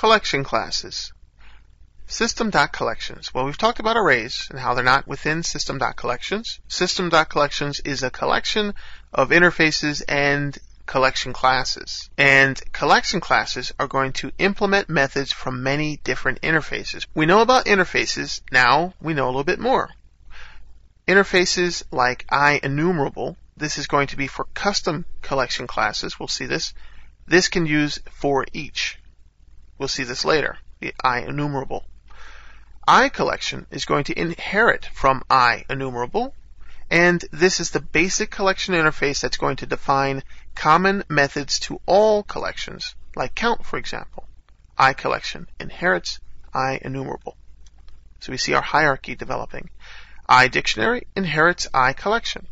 Collection classes. System.collections. Well, we've talked about arrays and how they're not within System.collections. System.collections is a collection of interfaces and collection classes. And collection classes are going to implement methods from many different interfaces. We know about interfaces. Now we know a little bit more. Interfaces like IEnumerable. This is going to be for custom collection classes. We'll see this. This can use for each. We'll see this later. The IEnumerable. iCollection is going to inherit from IEnumerable, and this is the basic collection interface that's going to define common methods to all collections, like count, for example. iCollection inherits IEnumerable. So we see our hierarchy developing. iDictionary inherits iCollection.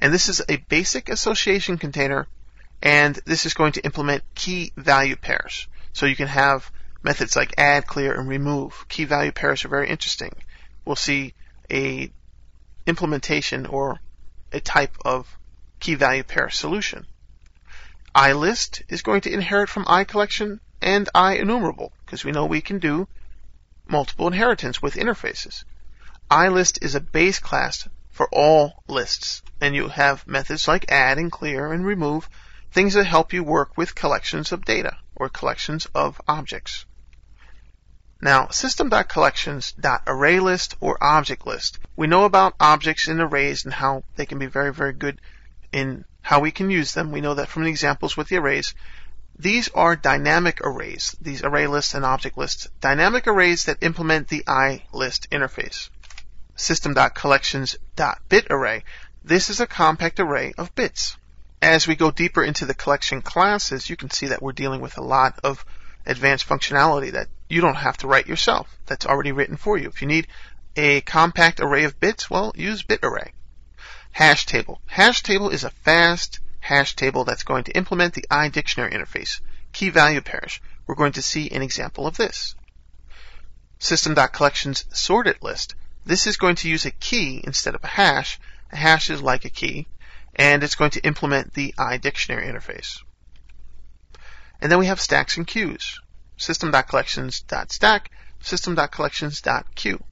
And this is a basic association container, and this is going to implement key value pairs. So you can have methods like add, clear, and remove. Key value pairs are very interesting. We'll see a implementation or a type of key value pair solution. iList is going to inherit from iCollection and IEnumerable, because we know we can do multiple inheritance with interfaces. iList is a base class for all lists, and you have methods like add and clear and remove, things that help you work with collections of data or collections of objects. Now, System.collections.ArrayList or ObjectList. We know about objects and arrays and how they can be very, very good in how we can use them. We know that from the examples with the arrays. These are dynamic arrays, these array lists and object lists. Dynamic arrays that implement the iList interface. System.collections.BitArray. This is a compact array of bits. As we go deeper into the collection classes, you can see that we're dealing with a lot of advanced functionality that you don't have to write yourself. That's already written for you. If you need a compact array of bits, well, use BitArray. Hash table. Hash table is a fast hash table that's going to implement the iDictionary interface. Key value pairs. We're going to see an example of this. System.collections sorted list. This is going to use a key instead of a hash. A hash is like a key, and it's going to implement the iDictionary interface. And then we have stacks and queues. System.collections.stack, System.collections.queue.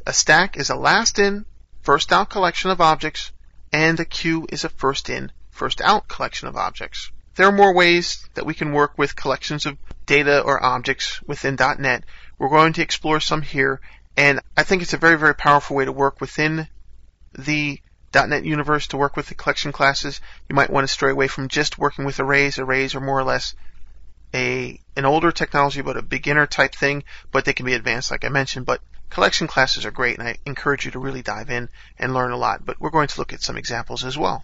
A stack is a last in, first out collection of objects, and a queue is a first in, first out collection of objects. There are more ways that we can work with collections of data or objects within .NET. We're going to explore some here, and I think it's a very, very powerful way to work within the .NET universe, to work with the collection classes. You might want to stray away from just working with arrays. Arrays are more or less an older technology, but a beginner type thing, but they can be advanced like I mentioned. But collection classes are great, and I encourage you to really dive in and learn a lot. But we're going to look at some examples as well.